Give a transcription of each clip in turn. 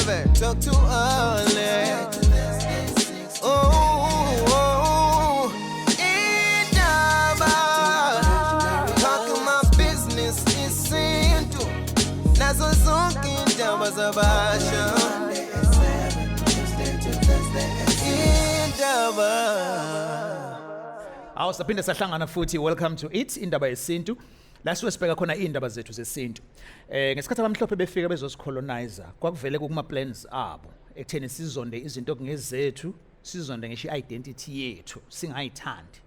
never talk too early. Oh, Indaba, talking my business, Yesintu, nazo zonke indaba zabasha. Awu saphinde sahlangana futhi, welcome to it Indaba Yesintu. La sibeka khona indaba zethu zesintu. Ngesikhathi abamhlophe befika bezosicolonizer, kwakuvele kuma plans abo ekutheni sizonde izinto okungezethu, sizonde ngisho identity yethu, singayithandi.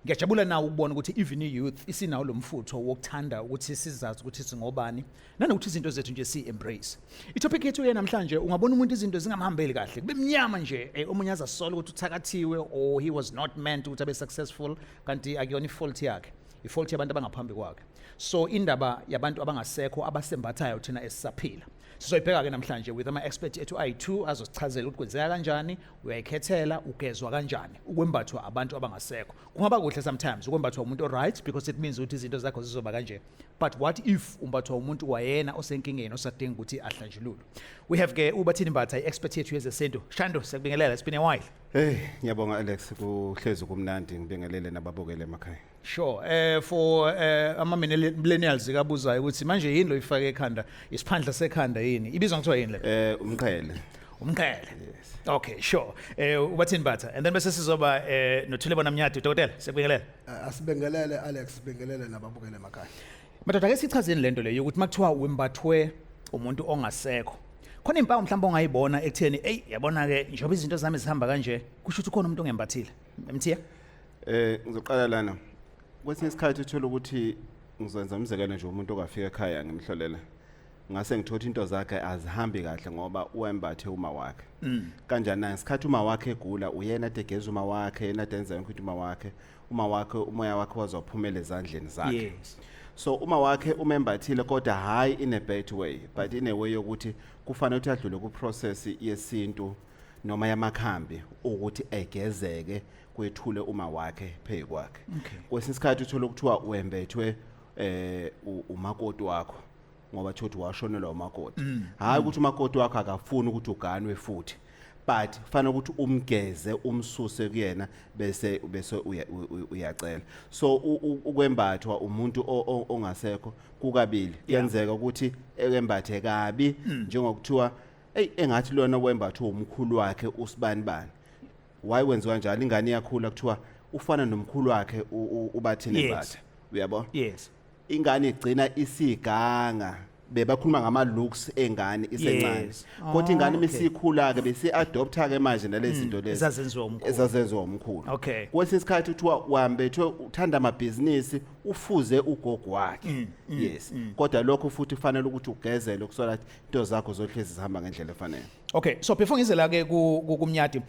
Ngiyajabula nawe ukubona ukuthi even youth isinawo lo mfutho wokuthanda ukuthi sizazi ukuthi singobani, nanokuthi izinto zethu nje si-embrace. Itopic yethu namhlanje ungabona umuntu izinto zingamhambeli kahle, kube mnyama nje, omunye azasola ukuthi uthakathiwe or he was not meant ukuthi abe successful, kanti akuyona ifault yakhe, ifault yabantu abangaphambi kwakhe. So indaba yabantu abangasekho abasembathayo thina esisaphila. Sizoyibheka ke namhlanje with ama expert ethu ayi2 azosichazela ukuthi kwenzeka kanjani, uyayikhethela, ugezwa kanjani, ukwembathwa abantu abangasekho. Kungaba kuhle sometimes ukwembathwa umuntu right because it means ukuthi izinto zakho zizoba kanje. But what if umbathwa umuntu wayena osenkingeni osadinga ukuthi ahlanjululwe? We have ke ubathini mbatha i-expert yethu yezesintu. Shando, sikubingelela, it's been a while. Hey, ngiyabonga Alex, kuhlezi kumnandi ngibingelele nababukele emakhaya. Sure. For millennials zikabuzayo ukuthi manje yini lo ifake ekhanda, isiphandla sekhanda yini? Ibizwa ngithiwa yini le? Umqhele. Umqhele. Yes. Okay, sure. Ubathini batha. And then bese sizoba nothulebo namnyadi dokotela, sikubingelele. Asibingelele Alex, sibingelele nababukele emakhaya. Madoda ke sichazeni lento leyo ukuthi makuthiwa wembathwe umuntu ongasekho. Khona impawu mhlawumbe ongayibona ekutheni hey yabona ke njengoba izinto zami zihamba kanje kusho ukuthi khona umuntu ongembathile. Mthiya? Ngizoqala lana. Kwesinye isikhathi uthola ukuthi ngizowenza umzekelo nje umuntu okafika ekhaya ngimhlolela. Ngase ngithothi into zakhe azihambi kahle ngoba uwembathe uma wakhe. Kanjani na isikhathi uma wakhe egula uyena tegeza uma wakhe, yena denza yonke into uma wakhe umoya wakhe wazophumela ezandleni zakhe. Yes. So uma wakhe umembathile kodwa hayi in a bad way, but in a way yokuthi kufanele ukuthi adlule ku process yesintu noma yamakhambi ukuthi egezeke kwethule uma wakhe phezu kwakhe. Kwesinye isikhathi uthola ukuthiwa wembethwe umakoti wakho ngoba thothi washonelwa umakoti. Hayi ukuthi umakoti wakho akafuni ukuthi uganwe futhi, but fanele ukuthi umgeze umsuse kuyena bese uyacela. So ukwembathwa umuntu ongasekho kukabili kuyenzeka ukuthi ekembathe kabi njengokuthiwa engathi lona wembathwa umkhulu wakhe usibani bani. Why wenziwa njalo? Ingane yakhula kuthiwa ufana nomkhulu wakhe ubathini batha. Uyabo? Yes. Ingane igcina isiganga bebakhuluma ngama looks engane isencane. Kodwa ingane misikhula ke bese adopta ke manje nalezi zinto lezi ezazenziwa umkhulu. Okay. Kwesinye isikhathi kuthiwa wambethwe uthanda amabhizinisi ufuze ugogo wakhe. Yes. Kodwa lokho futhi kufanele ukuthi ugezele ukusola into zakho zohlezi zihamba ngendlela efanele. Okay, so before ngizela ke kumnyadi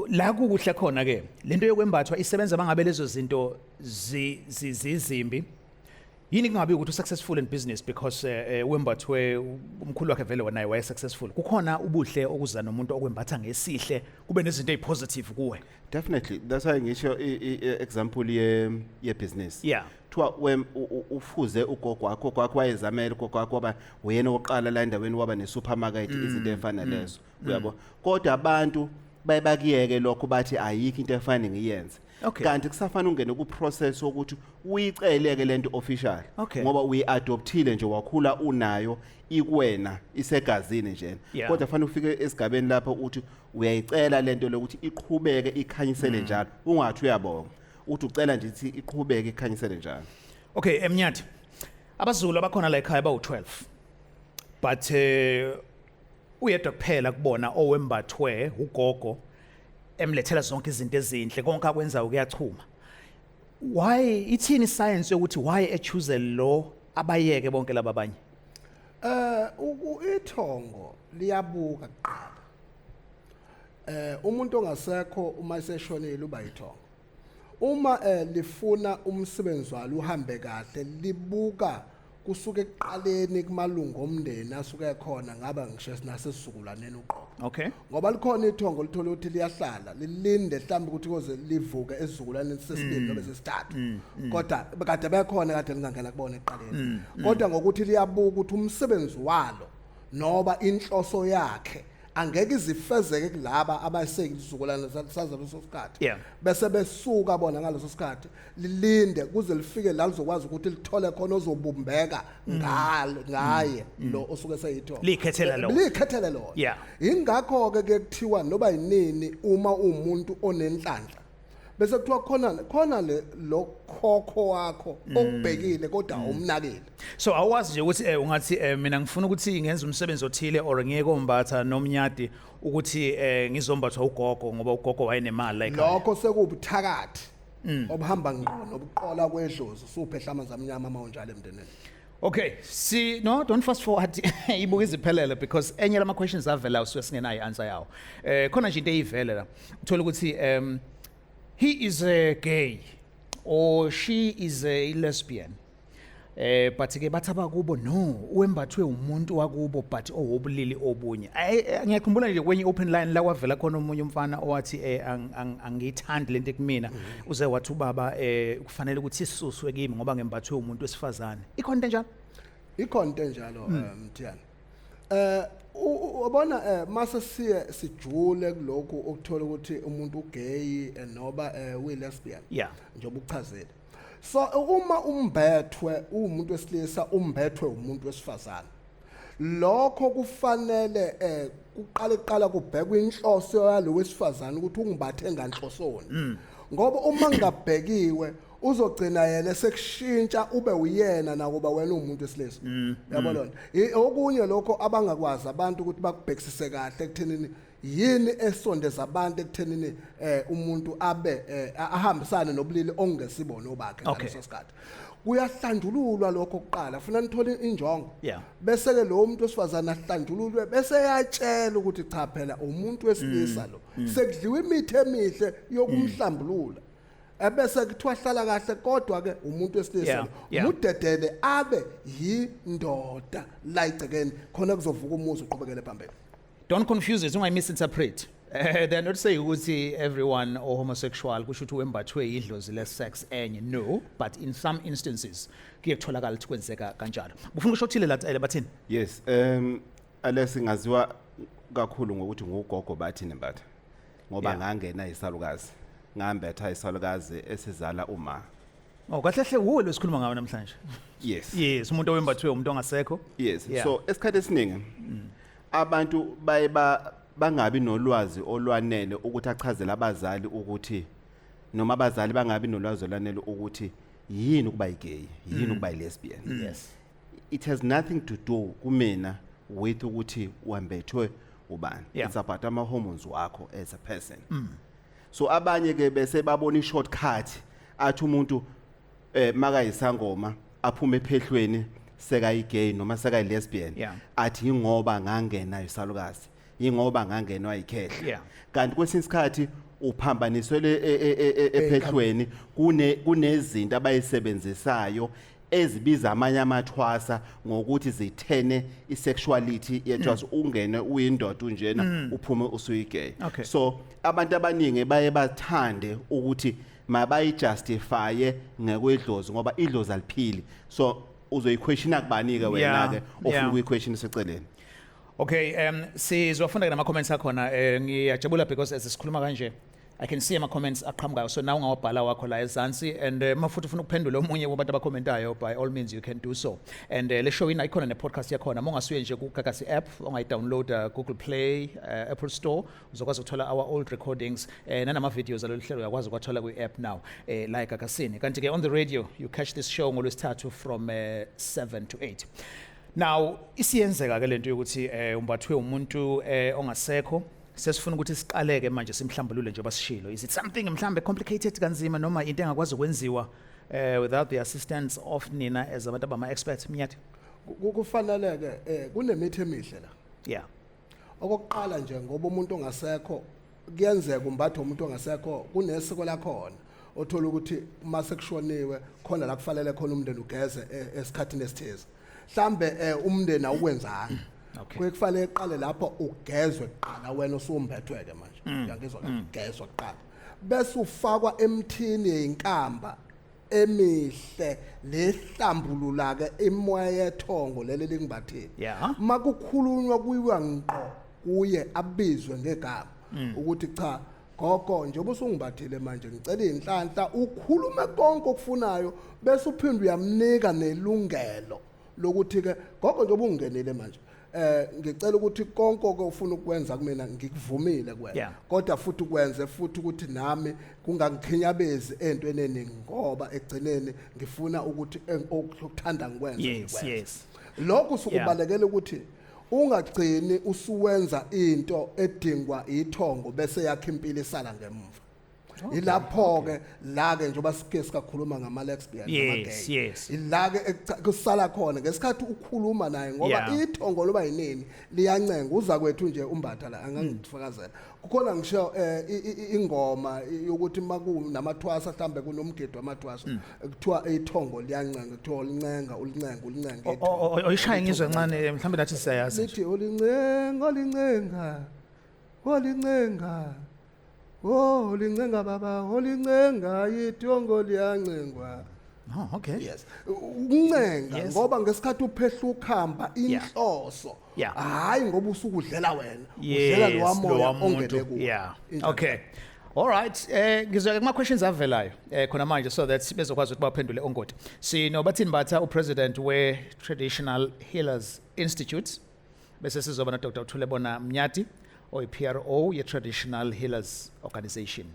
la kuhle khona ke lento yokwembathwa isebenza bangabe lezo zinto zizimbi. Yini kungabe ukuthi successful in business because wembathwe umkhulu wakhe vele wona waye successful. Kukhona ubuhle okuza nomuntu okwembatha ngesihle kube nezinto ezipositive kuwe. Definitely. That's why ngisho example ye business. Yeah. Kuthiwa ufuze ugogo wakho wayezamela ugogo wakho waba uyena oqala la endaweni waba ne supermarket izinto efana lezo. Uyabo? Kodwa abantu bayibakiyeke lokho bathi ayikho into efana ngiyenze. Kanti kusafana ungene ku process ukuthi uyiceleke lento official ngoba uyiadoptile nje wakhula unayo ikwena isegazini nje. Kodwa fanele ufike esigabeni lapha uthi uyayicela lento lokuthi iqhubeke ikhanyisele njalo, ungathi uyabonga uthi ucela nje ukuthi iqhubeke ikhanyisele njalo. Okay, emnyathi abazulu abakhona la ekhaya bawu12 but uyedwa kuphela kubona owembathwe ugogo emlethela zonke izinto ezinhle konke akwenza ukuyachuma. Why ithini science yokuthi why choose lo abayeke bonke laba abanye? iThongo liyabuka kuqala. Umuntu ongasekho uma eseshonile uba iThongo. Uma lifuna umsebenzi walo uhambe kahle libuka kusuke ekuqaleni kumalungu omndeni asuke khona ngaba ngisho nasesizukulwaneni uqobo. Okay. Ngoba likhona iThongo lithola ukuthi liyahlala lilinde mhlawumbe ukuthi koze livuke esizukulwaneni sesibili noma sesithathu. Kodwa kade bekhona kade lingangena kubona eqaleni. Kodwa ngokuthi liyabuka ukuthi umsebenzi walo noba inhloso yakhe angeke izifezeke kulaba abaseyizukulwana saza leso sikhathi Yeah. bese besuka bona ngaleso sikhathi lilinde kuze lifike la lizokwazi ukuthi lithole khona ozobumbeka ngaye lo osuke seyitho Likhethela lo. likhethele lona Yeah. ingakho ke kuthiwa noba yinini uma umuntu onenhlanhla bese kuthiwa khona lo khokho wakho okubhekile kodwa umnakile. So awazi nje ukuthi ungathi mina ngifuna ukuthi ngenze umsebenzi othile or ngiyeke kombatha nomnyadi ukuthi ngizombathwa ugogo ngoba ugogo wayenemali like Lokho sekubuthakathi obuhamba ngqo nobuqola kwedlozi usuphehla amanzi amnyama mawunjalo emndeneni. Okay, no, don't fast forward ibuka iziphelele because enye lama questions avela usuke singenayo answer yawo. Khona nje into eyivele la. Uthola ukuthi he is a gay or she is a lesbian. But ke bathaba kubo no, uwembathwe umuntu wakubo but owobulili obunye. Ngiyakhumbula nje kwenye open line la kwavela khona umunye umfana owathi angithandi lento kumina uze wathi ubaba kufanele ukuthi sisuswe kimi ngoba ngembathwe umuntu wesifazane. Ikhona into njalo? Ikhona into enjalo Mthiyane. Ubona mase siye sijule kuloko ukuthola ukuthi umuntu ugay noba uyi-lesbian Yeah. njengoba ukuchazile. So uma umbethwe umuntu wesilisa umbethwe umuntu wesifazane lokho kufanele kuqala kubhekwe inhloso yalo wesifazane ukuthi ungibathe nganhlosoni ngoba uma ngabhekiwe uzogcina yena sekushintsha ube uyena nakuba wena umuntu wesilisa yabona okunye lokho abangakwazi abantu ukuthi bakubhekisise kahle ekuthenini yini esondeza abantu ekuthenini umuntu abe ahambisane nobulili ongesibona obakhe ngaleso sikhathi kuyahlanjululwa lokho kuqala funa nithole injongo bese ke lo muntu wesifazana ahlanjululwe bese yatshela ukuthi cha phela umuntu wesilisa lo sekudliwa imithi emihle yokumhlambulula ebese kuthiwa hlala kahle kodwa ke umuntu wesilisa umudedele abe yindoda la igcekeni khona kuzovuka umuzi uqhubekele phambili. Don't confuse it, ungayi misinterpret. They're not saying ukuthi everyone or homosexual kusho ukuthi wembathwe idlozi le sex enye no, but in some instances kuyetholakala ukuthi kwenzeka kanjalo. Ufuna ukushothile la bathini? Yes, Alex ngaziwa kakhulu ngokuthi ngugogo bathi nembatha. Ngoba ngangena isalukazi. Ngambetha isalukazi esizala uma. Oh, kahle hle uwe lesikhuluma ngawo namhlanje. Yes. Yes, umuntu owembathwe umuntu ongasekho. Yes. So esikhathi esiningi abantu bangabi nolwazi olwanele ukuthi achazele abazali ukuthi noma abazali bangabi nolwazi olwanele ukuthi yini ukuba igay, yini ukuba lesbian. Yes. It has nothing to do kumina with ukuthi wambethwe ubani. It's about ama hormones wakho as a person. So abanye ke bese babona ishortcut athi umuntu makayisangoma aphume ephehlweni seka igay noma seka lesbian athi ngoba ngangena isalukazi ingoba ngangenwa ikhehle kanti kwesinye isikhathi uphambaniswele ephehlweni kunezinto abayisebenzisayo ezibiza amanye amathwasa ngokuthi zithene isexuality yethu ungene uyindoda unjena uphume usuyigay. So abantu abaningi baye bathande ukuthi mabayijustify ngekwedlozi ngoba idlozi aliphili. So uzoyiquestiona kubani ke wena ke ofuna ukuyiquestiona seceleni. Okay, sizofunda ke nama comments akhona ngiyajabula because as sikhuluma kanje I can see ama comments aqhamukayo so now ngawabhala wakho la ezansi and mafuthi ufuna ukuphendula omunye wabantu abakhomentayo by all means you can do so and le show ina ikhona ne podcast yakhona mongasuye nje ku Gagasi app ongayi-download Google Play Apple Store uzokwazi ukuthola our old recordings nanama videos alolu hlelo uyakwazi ukuthola ku app now la eGagasini kanti ke on the radio you catch this show ngolwesithathu from 7 to 8. Now isiyenzeka ke lento yokuthi umbathwe umuntu ongasekho sesifuna ukuthi siqaleke manje simhlambulule nje basishilo. Is it something mhlambe complicated kanzima noma into engakwazi ukwenziwa without the assistance of nina as abantu abama experts Mnyati? Kufanele ke kunemithi emihle la. Okokuqala nje ngoba umuntu ongasekho kuyenzeka umbatho umuntu ongasekho kunesiko lakhona othola ukuthi uma sekushoniwe khona la kufanele khona umndeni ugeze esikhathini esithize. Mhlambe umndeni awukwenzanga. Kufanele iqale lapho ugezwe kuqala wena usumbethwe ke manje. Uyangizwa ugezwe kuqala. Bese ufakwa emthini einkamba emihle lehlambulula ke imoya yethongo leli lingimbathile Yeah. makukhulunywa kuyiwa ngqo kuye abizwe ngegama ukuthi cha gogo njengoba usungimbathile manje ngicela inhlanhla ukhulume konke okufunayo bese uphinde uyamnika nelungelo lokuthi ke gogo njengoba ungenile manje ngicela ukuthi konke okufuna ukwenza kumina ngikuvumile Yeah. kuwena kodwa futhi ukwenze futhi ukuthi nami kungangikhinyabezi entweni eningi ngoba egcineni ngifuna ukuthi okuthanda ngikwenze Yes, ngikwenze. yes. Lokho sukubalekela ukuthi ungagcini usuwenza into edingwa ithongo bese yakhe impilo isala ngemuva. Ilapho ke la ke njoba sike sikakhuluma ngama lesbian Yes, yes. ila ke kusala khona ngesikhathi ukukhuluma naye ngoba Yeah. ithongo loba yinini liyancenga uza kwethu nje umbatha la angangifakazela kukhona ngisho ingoma yokuthi maku namathwasa mhlambe kunomgido amathwasa kuthiwa ithongo liyancenga kuthiwa ulincenga ulincenga Oyishaya ngizwe encane mhlawumbe nathi siyayazi. lithi ulincenga oh lincenga baba olincenga ithongo liyancengwa. Oh, okay. Yes. Ukuncenga Yes. ngoba ngesikhathi uphehla ukhamba inhloso. Yeah. Hayi ngoba usukudlela wena. Yes, Udlela lo moya lo ongene muntu. kuwe. Yeah. Inhlanhla. Okay. All right. Ngizwe kuma questions avelayo. Khona manje so that bezokwazi ukuthi baphendule ongoti. Sino bathini batha upresident we Traditional Healers Institute. Bese sizoba na Dr. Uthulebona Mnyati oyi-PRO ye Traditional Healers Organization.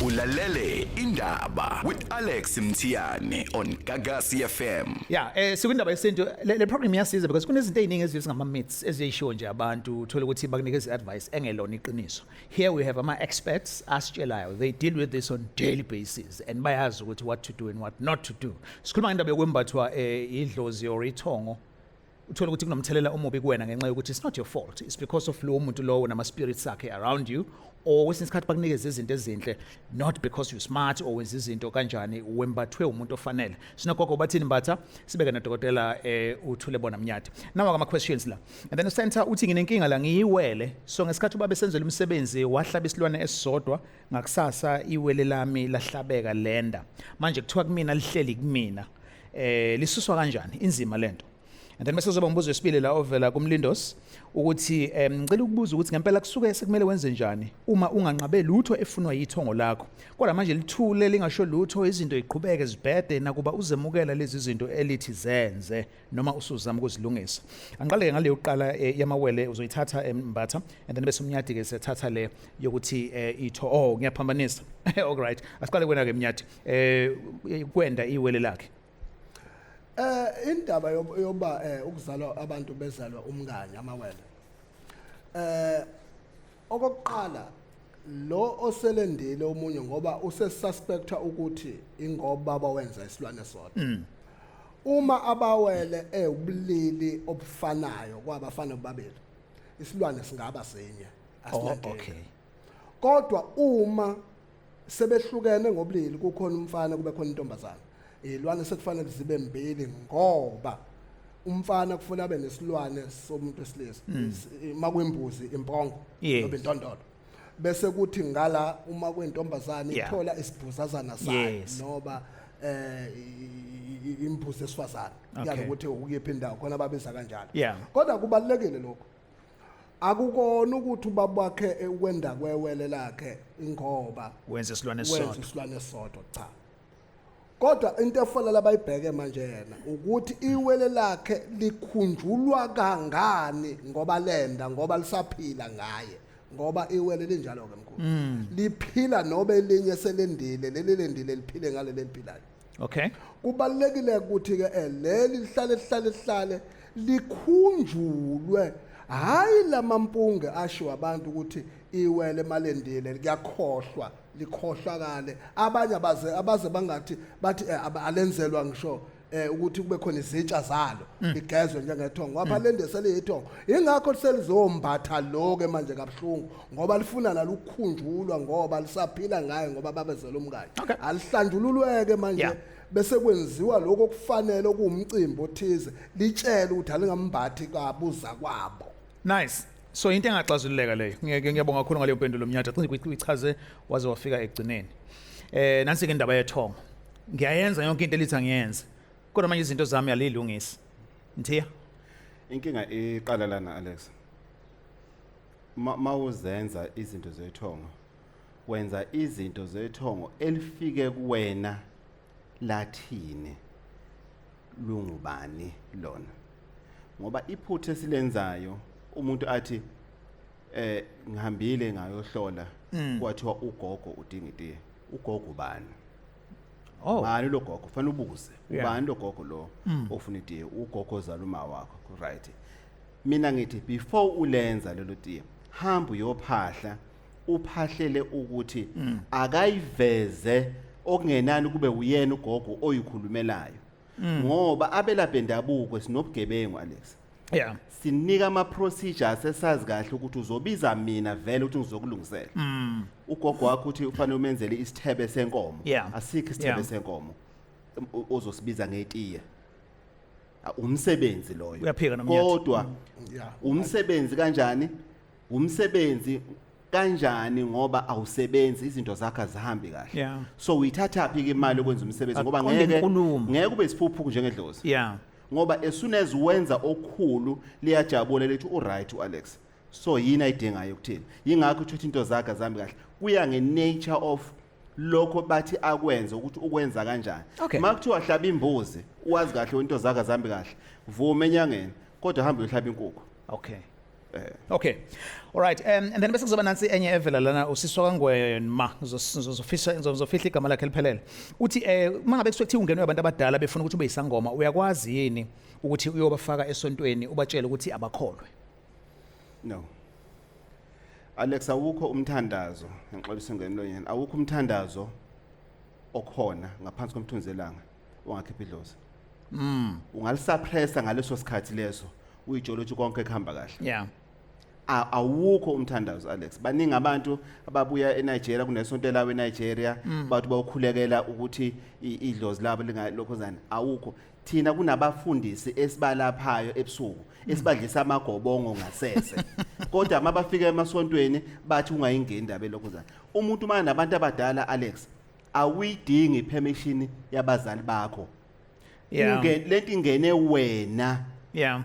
Ulalele Indaba with Alex Mthiyane on Gagasi FM. Yeah, sikwindaba yesintu le program iyasiza because kunezinto eziningi ezizingama myths eziyisho nje abantu uthola ukuthi bakunikeza advice engelona iqiniso. Here we have ama experts asitshelayo. They deal with this on daily basis and bayazi ukuthi what to do and what not to do. Sikhuluma ngendaba yokwembathwa idlozi or ithongo. Uthola ukuthi kunomthelela omubi kuwena ngenxa yokuthi it's not your fault. It's because of lo muntu lowo nama spirits akhe around you. Or kwesinye isikhathi bakunikeza izinto ezinhle not because you smart or wenza izinto kanjani wembathwe umuntu ofanele. Sinogogo bathini mbatha sibeke na dokotela Uthulebona Mnyati. Nawa ama questions la. And then center uthi nginenkinga la ngiyiwele so ngesikhathi uba besenzela umsebenzi wahlaba isilwane esisodwa ngakusasa iwele lami lahlabeka lenda. Manje kuthiwa kumina lihleli kumina. Lisuswa kanjani inzima lento. And then bese kuzoba umbuzo wesibili la ovela kumlindos ukuthi ngicela ukubuza ukuthi ngempela kusuke sekumele wenze njani uma unganqabe lutho efunwa yithongo lakho kodwa manje lithule lingasho lutho izinto iqhubeke zibhede nakuba uzemukela lezi zinto elithi zenze noma usuzama ukuzilungisa. Angiqale ngale yokuqala yamawele uzoyithatha mbatha and then bese umnyati ke sethatha le yokuthi itho ngiyaphambanisa. All right asiqale kwena ke mnyati kwenda iwele lakhe. Indaba yoba ukuzalwa abantu bezalwa umngane amawele. Okokuqala lo oselendile omunye ngoba usesuspecta ukuthi ingoba bawenza isilwane sodwa. Uma abawele ubulili obufanayo kwabafana bobabili. Isilwane singaba sinye. Okay. Kodwa uma sebehlukene ngobulili kukhona umfana kube khona intombazana. Ilwane sekufanele zibe mbili ngoba umfana kufuna abe nesilwane somuntu wesilisa makwembuzi impongo nobe intondolo bese kuthi ngala uma kwentombazana ithola isibhuzazana sayo noba imbuzi esifazana yalo ukuthi ukuyiphi indawo khona babiza kanjalo kodwa kubalekile lokho akukona ukuthi ubabakhe ukwenda kwewele lakhe ngoba wenza isilwane sodwa cha. Kodwa into efanele abayibheke manje yena ukuthi iwele lakhe likhunjulwa kangani ngoba lenda ngoba lisaphila ngaye ngoba iwele linjalo ke mkhulu liphila nobe elinye selendile leli lendile liphile ngale lemphilayo. Okay. Kubalekile ukuthi ke leli lihlale likhunjulwe hayi lamampunge asho abantu ukuthi iwele malendile liyakhohlwa likhohlakale abanye abaze bangathi bathi alenzelwa ngisho ukuthi kube khona izitsha zalo ligezwe njengethongo ngapha lende seliyithongo ingakho selizombatha lo ke manje kabhlungu ngoba lifuna nalo ukukhunjulwa ngoba lisaphila ngaye ngoba babezela umngane alihlanjululweke manje bese kwenziwa lokho kufanele okuwumcimbi othize litshela ukuthi alingambathi kabuza kwabo. Nice. So into engaxazululeka leyo ngiyabonga kakhulu ngale mpendulo Mnyati acinga ukuthi uyichaze waze wafika egcineni. Nansi ke indaba yethongo ngiyayenza yonke into elithi angiyenze kodwa manje izinto zami alilungisi Mthiya inkinga iqala lana Alex mawuzenza izinto zethongo wenza izinto zethongo elifike kuwena lathini lungubani lona ngoba iphuthe esilenzayo umuntu athi ngihambile ngayohlola kwathiwa ugogo udinga itiye ugogo ubani bani lo gogo fanele ubuze ubani lo gogo lo ofuna itiye ugogo zaluma wakho right mina ngithi before ulenza lelo tiye hamba uyophahla uphahlele ukuthi akayiveze okungenani kube uyena ugogo oyikhulumelayo ngoba abelaphi bendabuko sinobugebengu Alex sinika ama procedures esazi kahle ukuthi uzobiza mina vele ukuthi ngizokulungisela ugogo wakho uthi ufanele umenzele isithebe senkomo asikho isithebe senkomo ozosibiza ngetiye umsebenzi loyo kodwa umsebenzi kanjani umsebenzi kanjani ngoba awusebenzi izinto zakho azihambi kahle so uyithatha phi imali ukwenza umsebenzi ngoba ngeke ube siphuphuku njengedlozi ngoba as soon as wenza okukhulu liyajabula lethi right uAlex so yini ayidingayo ukuthini yingakho uthi into zakho azihambi kahle kuya ngenature of lokho bathi akwenze ukuthi ukwenza kanjani makuthiwa hlaba imbuzi uwazi kahle into zakho azihambi kahle vuma enyangeni kodwa hamba uyohlaba inkukhu Okay. All right. And then bese kuzoba nansi enye evela lana usiswa kangwema uzofihla igama lakhe liphelele. Uthi mangabe kusuke ungenwe abantu abadala befuna ukuthi ube isangoma uyakwazi yini ukuthi uyobafaka esontweni ubatshele ukuthi abakholwe? No. Alex awukho umthandazo ngixolisa ngemlonyeni awukho umthandazo okhona ngaphansi komthunzelanga ongakhipha idlozi. Ungalisuppressa ngaleso sikhathi leso uyijolo ukuthi konke kuhamba kahle. Awukho umthandazo Alex baningi abantu ababuya eNigeria kunesonto lawo eNigeria bathi bawukhulekela ukuthi idlozi labo lingalokuzana awukho thina kunabafundisi esibalaphayo ebusuku esibadlisa amagobongo ngasese kodwa mabafika emasontweni bathi ungayingeni indaba lokuzana umuntu manje nabantu abadala Alex awuyidingi permission yabazali bakho lento ingene wena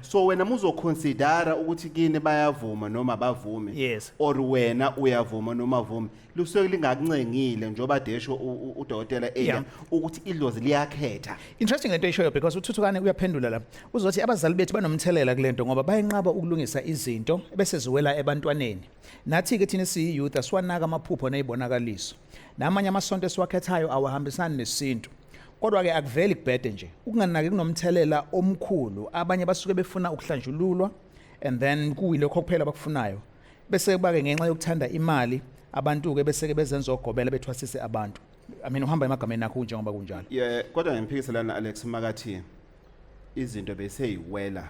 so wena muzoconsidera ukuthi kini bayavuma noma bavume or wena uyavuma noma avume lusuke lingakuncengile njoba desho udokotela ukuthi idlozi liyakhetha interesting lento eshoyo because uthuthukane uyaphendula la uzothi abazali bethu banomthelela kulento ngoba bayenqaba ukulungisa izinto bese ziwela ebantwaneni nathi ke thina siyouth aswanaka amaphupho nezibonakaliso namanye amasonto esiwakhethayo awahambisani nesintu kodwa ke akuveli kubhede nje ukunganaki kunomthelela omkhulu abanye basuke befuna ukuhlanjululwa and then kuyilokho kuphela bakufunayo bese bake ngenxa yokuthanda imali abantu ke bese ke bezenza ogobela bethwasise abantu I mean uhamba emagameni akho njengoba kunjalo kodwa ngimphikisana Alex makathi izinto beseyiwela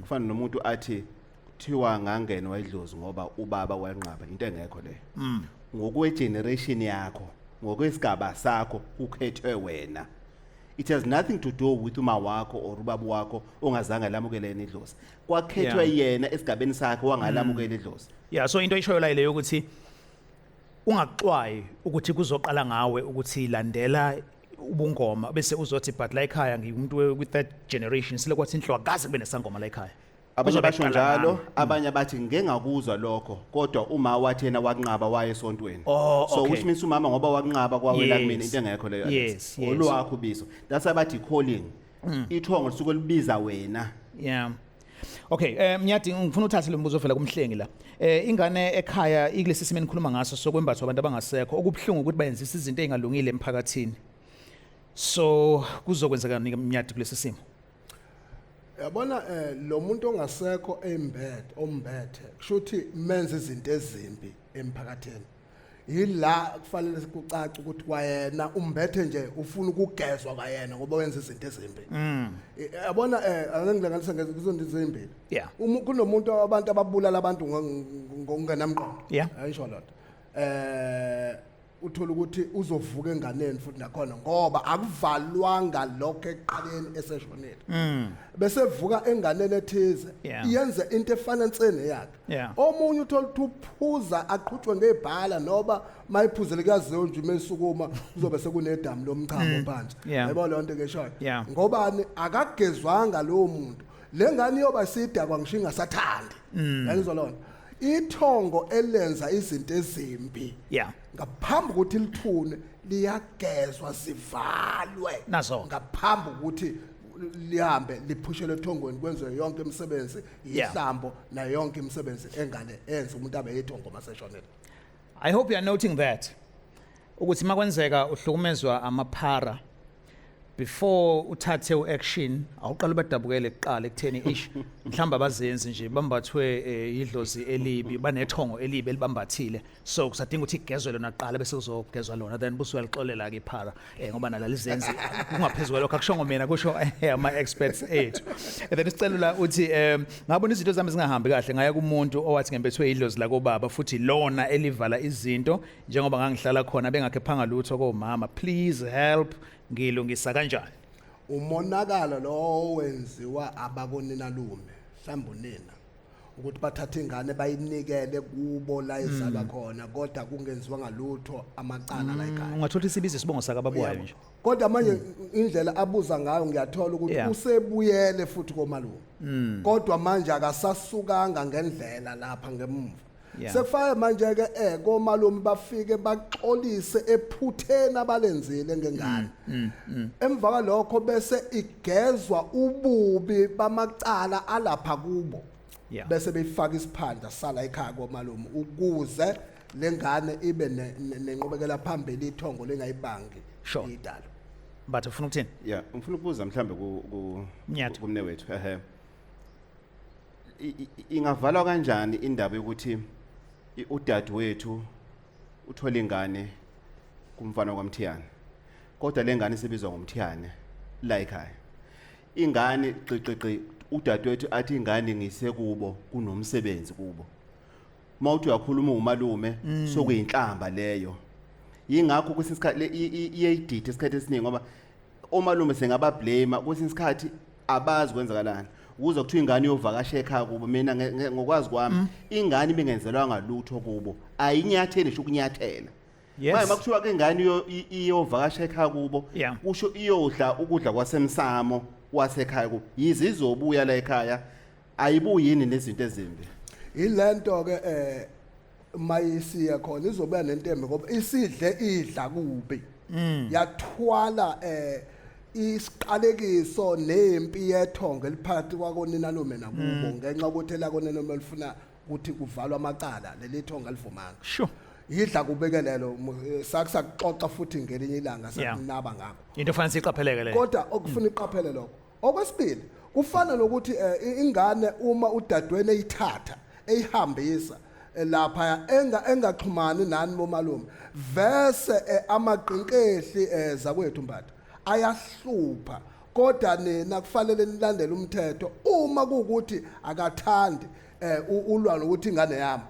kufana nomuntu athi kuthiwa ngangenwa idlozi ngoba ubaba wanqaba into engekho leyo ngokwe generation yakho ngokwesigaba sakho ukhethwe wena it has nothing to do with uma wakho or ubaba wakho ongazange lamukele idlozi kwakhethwe yena esigabeni sakhe wangalamukele idlozi so into ishoyo la ile ukuthi ungaxwayi ukuthi kuzoqala ngawe ukuthi landela ubungoma bese uzothi but la ekhaya ngiumuntu with that generation sile kwathi inhlwa kaze kube nesangoma la ekhaya abanye basho njalo abanye bathi ngeke ngakuzwa lokho kodwa uma wathi yena wakunqaba waye esontweni so which means umama ngoba wakunqaba kwawela kumina into engekho leyo olwakho bizo that's abathi calling ithongo lisuke libiza wena Okay Mnyati ngifuna uthathe lo mbuzo vela kumhlengi la ingane ekhaya ikulesi simo enikhuluma ngaso sokwembathwa abantu abangasekho okubhlungu ukuthi bayenzisa izinto ezingalungile emphakathini so kuzokwenzeka nini Mnyati kulesi simo yabona lo muntu ongasekho ombethe kushuthi menze izinto ezimbi emphakathini yila kufanele sikucaca ukuthi kwayena umbethe nje ufuna ukugezwa kwayena ngoba wenza izinto ezimbi yabona angilanganisa ngezinto ezimbi kunomuntu abantu ababulala abantu ngokungenamqondo ayisho lot uthola ukuthi uzovuka enganeni futhi nakhona ngoba akuvalwanga lokho eqaleni eseshonile bese vuka enganeni ethize Yeah. iyenze into efana nsene yakhe Yeah. omunye uthola ukuthi uphuza aqhutshwe ngebhala noba mayiphuzele kuyaziyo nje mesukuma kuzobe sekunedamu lomchamo phansi Yeah. yabo lonto ngeshoyo Yeah. ngobani akagezwanga lo muntu lengane yoba sidakwa ngishinga sathandi yangizolona iThongo elenza izinto ezimbi Yeah. ngaphambi ukuthi lithune liyagezwa sivalwe Nazo. ngaphambi ukuthi lihambe liphushelwe ethongweni kwenziwe yonke imisebenzi Yeah. ihlambo na yonke imisebenzi engane enza umuntu abe yithongo maseshonela I hope you are noting that ukuthi makwenzeka uhlukumezwa amaphara before uthathe uaction awuqala badabukele kuqala ekutheni ish mhlamba abazenzi nje bambathwe idlozi elibi banethongo elibi elibambathile so kusadinga ukuthi igezwe lona kuqala bese kuzogezwa lona then busuyalixolela ke iphara ngoba nalalizenzi kungaphezulu lokho akushongo mina kusho ama experts ethu and then isicelula uthi ngabona izinto zami zingahambi kahle ngaya kumuntu owathi ngembethwe idlozi la kobaba futhi lona elivala izinto njengoba ngangihlala khona bengakhe phanga lutho komama please help ngilungisa kanjani umonakalo lo wenziwa abakonina lume mhlawumbe unina ukuthi bathathe ingane bayinikele kubo la izalwa khona kodwa kungenziwa ngalutho amacala la ekhaya ungathola isibizo sibongo saka babuwayo nje kodwa manje indlela abuza ngayo ngiyathola ukuthi Yeah. usebuyele futhi komalume kodwa manje akasasukanga ngendlela lapha ngemuva Yeah. sekufanele manje ke komalume bafike baxolise ephutheni abalenzile ngengane emva kwalokho bese igezwa ububi bamacala alapha kubo Yeah. bese beyifaka isiphandla sala ekhaya komalume ukuze lengane ibe nenqubekela phambili iThongo lengayibangi Sure. idalo but ufuna ukuthini Yeah, ngifuna ukubuza mhlambe ku Mnyatho. kumne wethu. Ingavalwa kanjani indaba yokuthi udadewethu uthola ingane kumfana kwaMthiyane. Kodwa lengane isebizwa ngoMthiyane la ekhaya. Ingane qiqiqi udadewethu athi ingane ngise-kubo kunomsebenzi kubo. Mawuthi uyakhuluma umalume sokuyinhlamba leyo. Yingakho kwesinye isikhathi iyayidida isikhathi esiningi ngoba omalume sengaba blame kwesinye isikhathi abazi kwenzakalani. Ukuze kuthiwa ingane yovakasha ekhaya kubo mina ngokwazi kwami ingane bengenzelwanga lutho kubo ayinyatheli nje ukunyathela. Yes. Manje makuthiwa ke ingane iyovakasha ekhaya kubo Yeah. kusho iyodla ukudla kwasemsamo wasekhaya kubo yize izobuya la ekhaya ayibuyi yini nezinto ezimbi. ilento ke mayisiya khona izoba nentembe ngoba isidle idla kubi yathwala isiqalekiso nempi yethongo eliphakathi kwakonina lume nakubo ngenxa ukuthi la konina lume lifuna ukuthi kuvalwa amacala leli thongo alivumanga sure yidla kubekelelo sakuxoxa futhi ngelinye ilanga Yeah. sakunaba ngakho into fanele siqapheleke le kodwa okufuna iqaphele lokho okwesibili kufana nokuthi ingane uma udadweni eyithatha eyihambisa lapha engaxhumani nani bomalume vese amaqinqehli zakwethu mbatha ayahlupha kodwa nina kufanele nilandele umthetho uma kuukuthi akathandi ulwana ukuthi ingane yami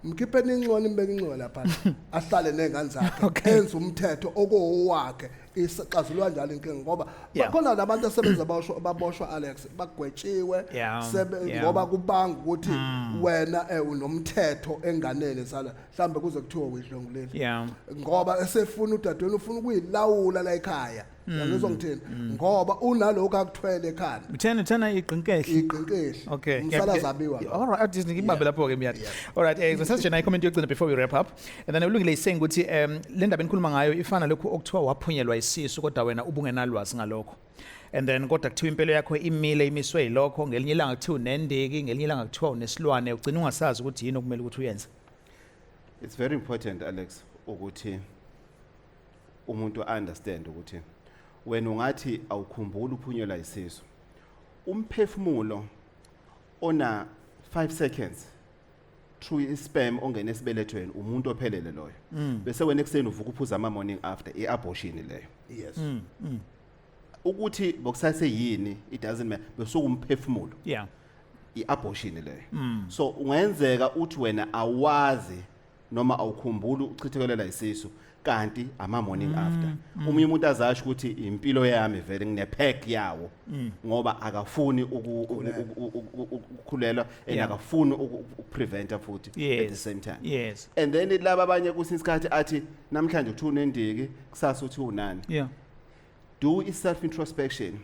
mkhipheni incwane imbeke incwane lapha ahlale nezingane zakhe enza umthetho okowakhe isixazulwa njalo inkinga ngoba Yeah. bakhona labantu asebenza baboshwa Alex bagwetshiwe Yeah. Yeah. ngoba kubanga ukuthi wena unomthetho enganele sala mhlambe kuze kuthiwa uyidlonguleli yeah ngoba esefuna udadweni ufuna ukuyilawula la ekhaya yangizwa ngithini ngoba unalokho akuthwele ekhaya uthena iqinkehle iqinqehli okay umsalaza abiwa all right Disney ngibambe lapho ke miyati all right sasije na comment yokugcina before we wrap up and then ulungile saying ukuthi le ndaba enikhuluma ngayo ifana lokho okuthiwa waphunyelwa isisu kodwa wena ubungenalwazi ngalokho and then kodwa kuthiwa impilo yakho imile imiswe yilokho ngelinye ilanga kuthiwa unendeki ngelinye ilanga kuthiwa unesilwane ugcina ungasazi ukuthi yini okumele ukuthi uyenze. It's very important Alex ukuthi umuntu understand ukuthi wena ungathi awukhumbula uphunyelwa isisu umphefumulo ona 5 seconds through isperm ongena esibelethweni umuntu ophelele loyo bese wena ekseni uvuka uphuza ama morning after iabortion leyo yes ukuthi bokusase yini it doesn't matter bese umphefumulo Yeah. iabortion leyo so ungenzeka uthi wena awazi noma awukhumbuli uchithekelelela isisu kanti ama morning after umunye umuntu azasho ukuthi impilo yami vele nginepack yawo ngoba akafuni ukukhulelwa akafuni ukupreventa futhi at the same time. Yes. And then laba abanye kusisikhathi athi namhlanje uthi unendiki kusasa uthi unani. Yeah. Do self introspection.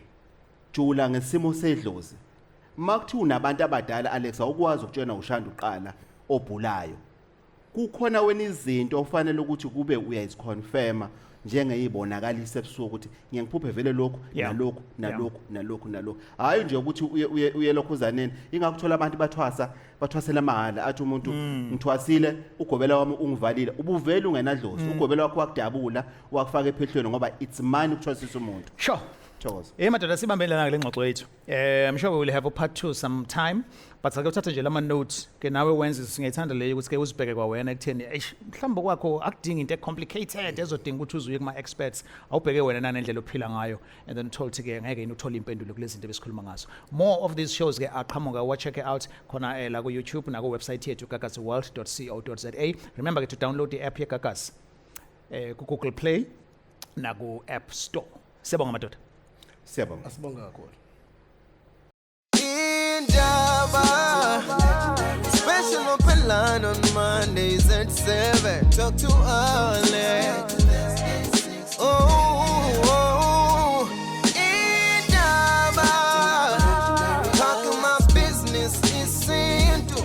Jula ngesimo sedlozi. Makuthi unabantu abadala Alex awukwazi ukutshena ushanda uqala obhulayo. Kukhona wena izinto ofanele ukuthi kube uyaziconfirma njengeyibonakalisa ebusuku ukuthi ngiyakuphuphe vele lokho nalokho hayi nje ukuthi uye lokhuzaneni ingakuthola abantu bathwasela mahala athi umuntu ngithwasile ugobela wami ungivalile ubuvele ungenadlozi ugobela wakho wakudabula wakufaka ephehlweni ngoba it's mine ukuthwasisa umuntu. Sure. Madoda sibambelana ngale ngxoxo yethu. I'm sure we will have a part 2 sometime, but sake uthathe nje lama notes ke nawe wenze singayithanda leyo ukuthi ke uzibheke kwa wena ekutheni mhlawumbe kwakho akudingi into complicated ezodinga ukuthi uzuye kuma experts awubheke wena nanendlela ophila ngayo and then uthole ukuthi ke ngeke uthola impendulo kulezi zinto besikhuluma ngazo. More of these shows ke aqhamuka wa check it out khona la ku YouTube na ku website yethu gagasworld.co.za. Remember to download the app ye Gagas ku Google Play na ku App Store. Siyabonga madoda. Asibonga kakhulu. Indaba, special open line on Mondays at 7. Talk to Alex. Indaba, talking my business, Yesintu.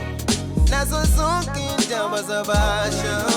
Nazo zonke indaba zabasha.